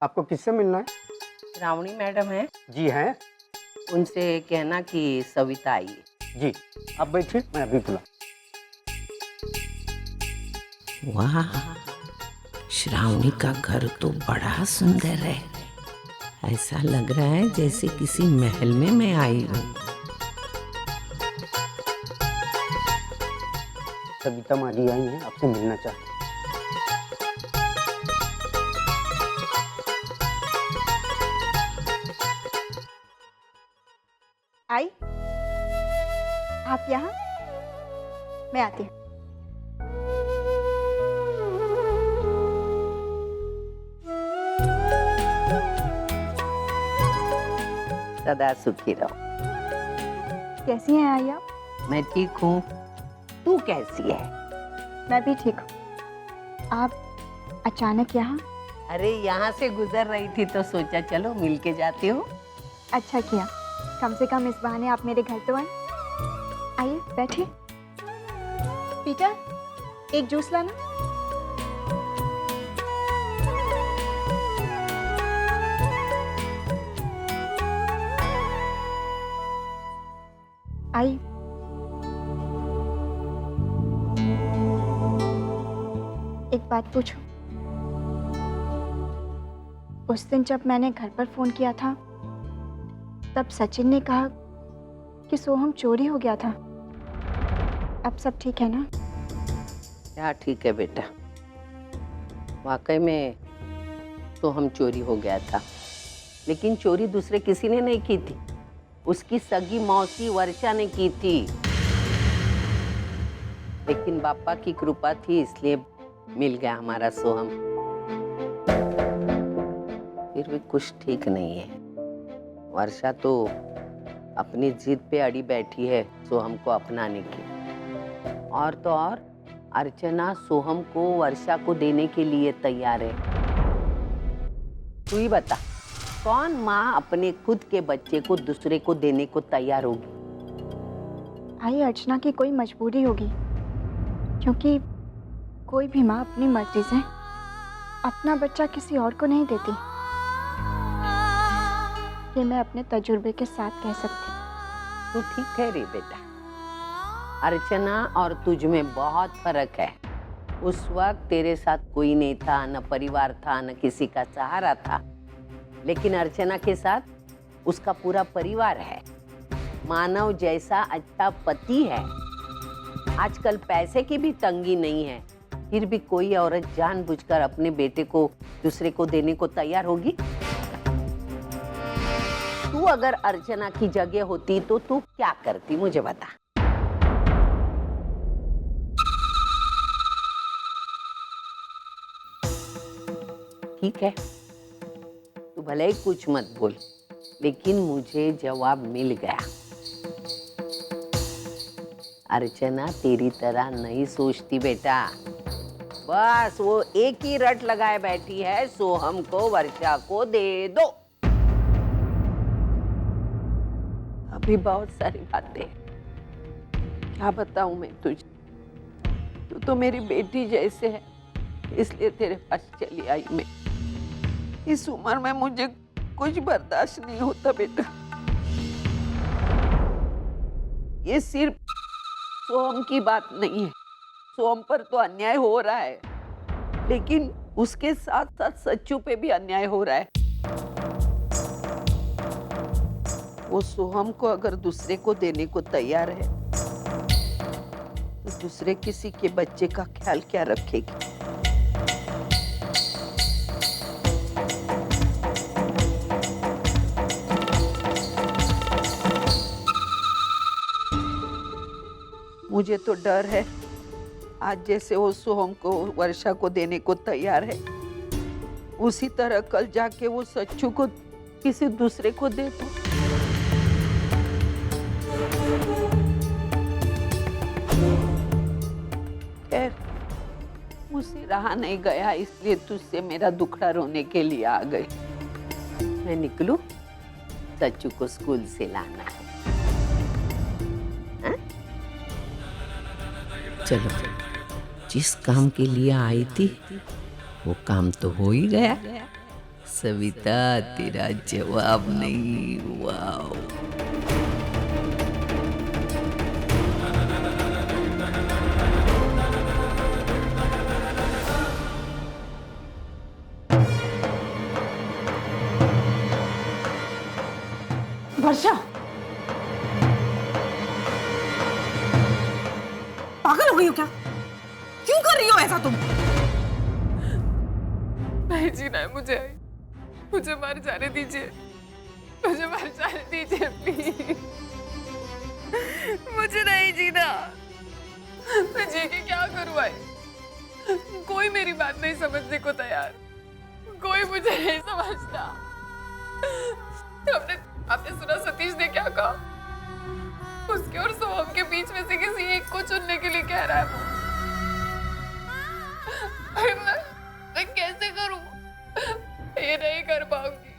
आपको किससे मिलना है? श्रावणी मैडम है, जी हैं। उनसे कहना कि सविता आई है। जी, आप बैठिए, मैं अभी बुला। वाह, श्रावणी का घर तो बड़ा सुंदर है। ऐसा लग रहा है जैसे किसी महल में मैं आई हूँ। सविता माँ जी आई हैं, आपसे मिलना चाहती हैं। आई, आप यहाँ? मैं आती हूँ। सदा सुखी रहो। कैसी हैं आई आप? मैं ठीक हूँ, तू कैसी है? मैं भी ठीक हूँ। आप अचानक यहाँ? अरे यहाँ से गुजर रही थी तो सोचा चलो मिल के जाती हूँ। अच्छा किया, कम से कम इस बहाने आप मेरे घर तो आए। आइए बैठिए। पीटर, एक जूस लाना। आई, एक बात पूछूं? उस दिन जब मैंने घर पर फोन किया था तब सचिन ने कहा कि सोहम चोरी हो गया था। अब सब ठीक है ना? क्या ठीक है बेटा, वाकई में तो हम चोरी हो गया था, लेकिन चोरी दूसरे किसी ने नहीं की थी, उसकी सगी मौसी वर्षा ने की थी। लेकिन बापा की कृपा थी इसलिए मिल गया हमारा सोहम। फिर भी कुछ ठीक नहीं है। वर्षा तो अपनी जिद पे अड़ी बैठी है सोहम को अपनाने की। और तो और अर्चना सोहम को वर्षा को देने के लिए तैयार है। तू ही बता, कौन माँ अपने खुद के बच्चे को दूसरे को देने को तैयार होगी? आई, अर्चना की कोई मजबूरी होगी, क्योंकि कोई भी माँ अपनी मर्जी से अपना बच्चा किसी और को नहीं देती। ये मैं अपने तजुर्बे के साथ कह सकती हूँ। तू ठीक है रे बेटा, अर्चना और तुझ में बहुत फर्क है। उस वक्त तेरे साथ कोई नहीं था, न परिवार था, न किसी का सहारा था, लेकिन अर्चना के साथ उसका पूरा परिवार है, मानव जैसा अच्छा पति है। आजकल पैसे की भी तंगी नहीं है, फिर भी कोई औरत जानबूझकर अपने बेटे को दूसरे को देने को तैयार होगी? तू अगर अर्चना की जगह होती तो तू क्या करती, मुझे बता। ठीक है, तू भले ही कुछ मत बोल, लेकिन मुझे जवाब मिल गया। अर्चना तेरी तरह नहीं सोचती बेटा, बस वो एक ही रट लगाए बैठी है, सोहम को वर्षा को दे दो। अभी बहुत सारी बातें, क्या बताऊं मैं तुझे। तू तो मेरी बेटी जैसे है, इसलिए तेरे पास चली आई मैं। इस उम्र में मुझे कुछ बर्दाश्त नहीं होता बेटा। ये सिर्फ सोहम की बात नहीं है, सोहम पर तो अन्याय हो रहा है, लेकिन उसके साथ साथ सच्चू पे भी अन्याय हो रहा है। वो सोहम को अगर दूसरे को देने को तैयार है तो दूसरे किसी के बच्चे का ख्याल क्या रखेगी? मुझे तो डर है, आज जैसे वो सोहम को वर्षा को देने को तैयार है, उसी तरह कल जाके वो सच्चू को किसी दूसरे को दे दो। खैर, मुझसे रहा नहीं गया, इसलिए तुझसे मेरा दुखड़ा रोने के लिए आ गई। मैं निकलूं, सच्चू को स्कूल से लाना है। चलो, जिस काम के लिए आई थी वो काम तो हो ही गया। सविता तेरा जवाब नहीं। वाओ। वर्षा, पागल हो गई हो क्या? क्यों कर रही हो ऐसा तुम? नहीं जीना है मुझे मर जाने दीजिए, मुझे मर जाने दीजिए प्लीज। मुझे नहीं जीना। मैं जी के क्या करूँ भाई? कोई मेरी बात नहीं समझने को तैयार, कोई मुझे नहीं समझता। आपने सुना सतीश ने क्या कहा? उसके और सोहम के बीच में से किसी एक को चुनने के लिए कह रहा है वो। मैं कैसे करूं? ये नहीं कर पाऊंगी।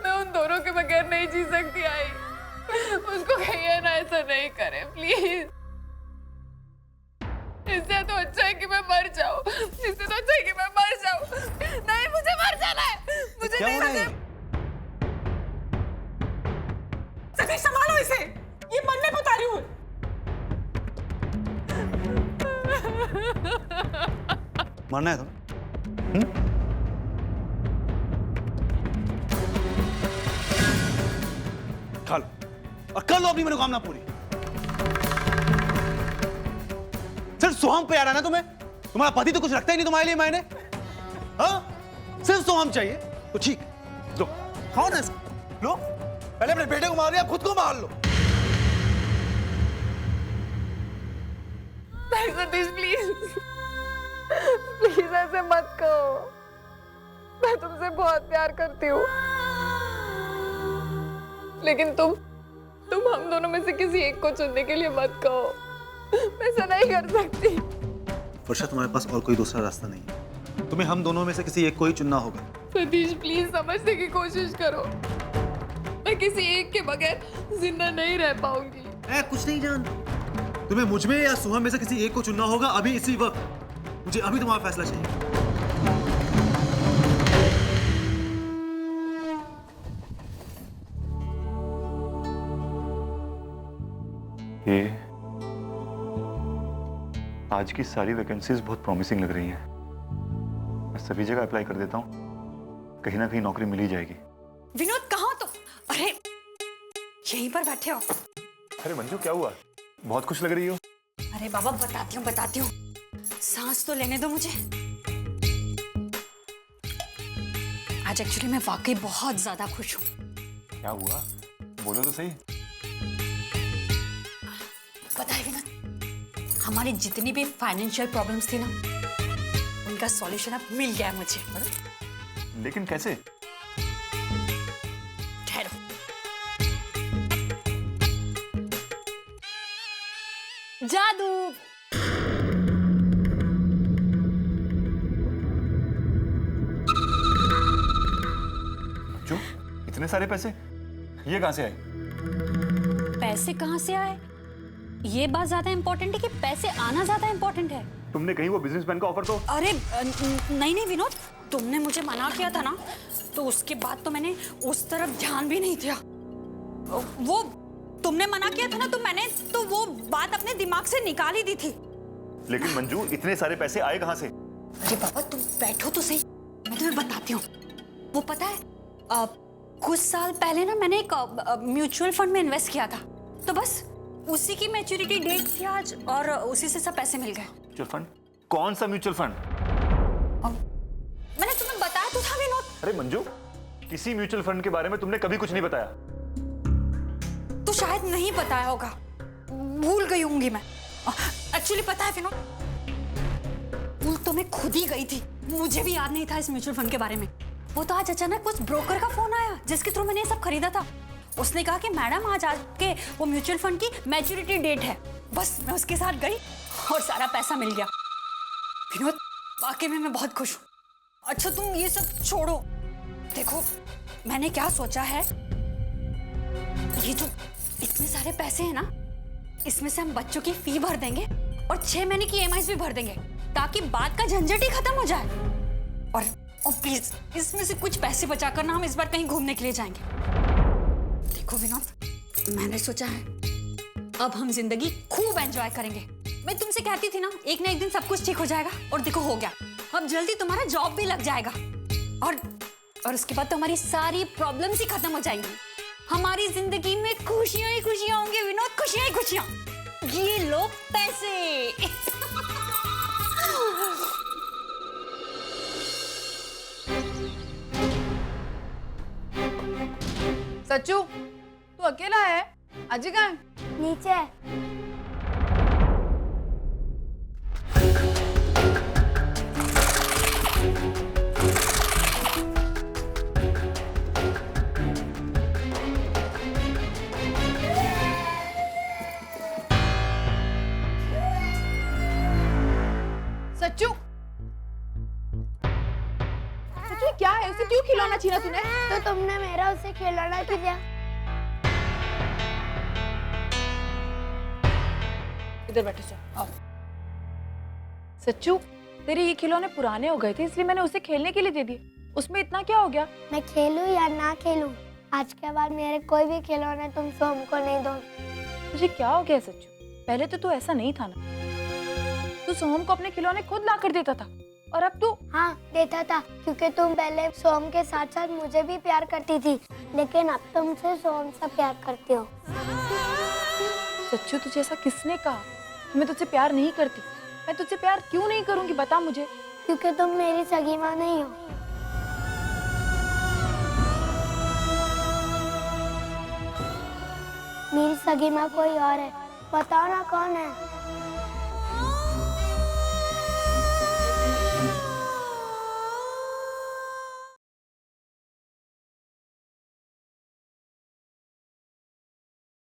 मैं उन दोनों के बगैर नहीं जी सकती। आई उसको कहिए ना ऐसा नहीं करे प्लीज। इससे तो अच्छा है कि मैं मर जाऊं। इससे तो अच्छा है कि मैं मर जाऊं। नहीं, मुझे मर जाना है। मुझे क्या नहीं हो रहा है? सतीश संभालो इसे, ये मरने को उतारी हूँ। मरना है तुम्हें? खा लो और कर लो अपनी मनोकामना पूरी। सिर्फ सोहम पे आ रहा है ना तुम्हें? तुम्हारा पति तो कुछ रखता ही नहीं तुम्हारे लिए मायने। हाँ, सिर्फ सोहम चाहिए तो ठीक, लो खाओ ना इसको। लो, पहले अपने बेटे को मार लिया, खुद को मार लो। सतीश प्लीज, प्लीज ऐसे मत कहो। मैं तुमसे बहुत प्यार करती हूँ, लेकिन तुम हम दोनों में से किसी एक को चुनने के लिए मत कहो। मैं ऐसा नहीं कर सकती। वर्षा, तुम्हारे पास और कोई दूसरा रास्ता नहीं है। तुम्हें हम दोनों में से किसी एक को ही चुनना होगा। सतीश प्लीज समझने की कोशिश करो। मैं किसी एक के बगैर जिंदा नहीं रह पाऊंगी। कुछ नहीं जानती। तुम्हें मुझ में या सोहम में से किसी एक को चुनना होगा अभी, इसी वक्त। मुझे अभी तुम्हारा फैसला चाहिए। ये आज की सारी वैकेंसीज बहुत प्रॉमिसिंग लग रही हैं। मैं सभी जगह अप्लाई कर देता हूँ, कहीं ना कहीं नौकरी मिल ही जाएगी। विनोद, कहाँ हो तुम? अरे यहीं पर बैठे हो? अरे मंजू, क्या हुआ? बहुत खुश लग रही हो। अरे बाबा, बताती हूँ। सांस तो लेने दो मुझे। आज एक्चुअली मैं वाकई बहुत ज्यादा खुश हूँ। क्या हुआ? बोलो तो सही। पता है विनोद, हमारी जितनी भी फाइनेंशियल प्रॉब्लम्स थी ना, उनका सॉल्यूशन अब मिल गया है मुझे। लेकिन कैसे? ठहरो। जादू। जो इतने सारे पैसे ये कहां से आए? पैसे कहाँ से आए, ये बात ज्यादा इम्पोर्टेंट है कि पैसे आना ज्यादा इम्पोर्टेंट है? तुमने कहीं वो बिजनेसमैन का ऑफर तो? अरे नहीं विनोद, तुमने मुझे मना किया था ना, तो उसके बाद तो मैंने उस तरफ ध्यान भी नहीं दिया। वो तुमने मना किया था ना, तो मैंने तो वो बात अपने दिमाग से निकाल ही दी थी। लेकिन मंजू, इतने सारे पैसे आए कहां से? अरे बाबा, तुम बैठो तो सही, मैं तुम्हें बताती हूँ। वो पता है, कुछ साल पहले ना मैंने एक म्यूचुअल फंड में इन्वेस्ट किया था, तो बस उसी की मैच्योरिटी डेट थी आज, और उसी से सब पैसे मिल गए। Mutual fund? कौन सा म्यूचुअल फंड? मैंने तुम्हें बताया तो था विनोद। अरे मंजू, किसी म्यूचुअल फंड के बारे में तुमने कभी कुछ नहीं बताया। तो शायद नहीं बताया होगा, भूल गई होंगी मैं। एक्चुअली पता है विनोद, भूल तो मैं खुद ही गई थी, मुझे भी याद नहीं था इस म्यूचुअल फंड के बारे में। वो तो आज अचानक उस ब्रोकर का फोन आया जिसके थ्रू मैंने ये सब खरीदा था। उसने कहा कि मैडम, आज आपके वो म्यूचुअल फंड की मैच्योरिटी डेट है। बस मैं उसके साथ गई और सारा पैसा मिल गया। विनोद, वाकई में मैं बहुत खुश हूँ। अच्छा तुम ये सब छोड़ो, देखो मैंने क्या सोचा है, ये जो इतने सारे पैसे हैं ना, इसमें से हम बच्चों की फी भर देंगे और 6 महीने की EMIs भी भर देंगे, ताकि बात का झंझट ही खत्म हो जाए। और और प्लीज इसमें से कुछ पैसे बचा कर ना हम इस बार कहीं घूमने के लिए जाएंगे। देखो विनोद, मैंने सोचा है अब हम जिंदगी खूब एंजॉय करेंगे। मैं तुमसे कहती थी ना एक दिन सब कुछ ठीक हो जाएगा, और देखो हो गया। अब जल्दी तुम्हारा जॉब भी लग जाएगा और उसके बाद तो हमारी सारी प्रॉब्लम्स ही खत्म हो जाएंगी। हमारी जिंदगी में खुशियां ही खुशियां होंगी विनोद, खुशियां ही खुशियां। ये लो पैसे। सच्चू तू अकेला है? अजय कहाँ है? नीचे। सच्चू सच्चू क्या है? उसे क्यों खिलौना छीना तूने? तो तुमने मेरा उसे खिलौना क्यों दिया? इधर बैठो, सो आओ। सच्चू तेरे ये खिलौने पुराने हो गए थे इसलिए मैंने उसे खेलने के लिए दे दिए। उसमें इतना क्या हो गया? मैं खेलूं या ना खेलूं, आज के बाद मेरे कोई भी खिलौने तुम सोम को नहीं दो। तुझे क्या हो गया सच्चू? पहले तो तू ऐसा नहीं था ना। तू सोहम को अपने खिलौने खुद ला कर देता था, और अब तू? हाँ देता था, क्योंकि तुम पहले सोम के साथ साथ मुझे भी प्यार करती थी, लेकिन अब तुम मुझसे सोम से प्यार करती हो। सच्चू तुझे ऐसा किसने कहा? मैं तुझसे प्यार नहीं करती। मैं तुझसे प्यार क्यों नहीं करूंगी बता मुझे। क्योंकि तुम मेरी सगी माँ नहीं हो। मेरी सगी माँ कोई और है, बताओ ना कौन है?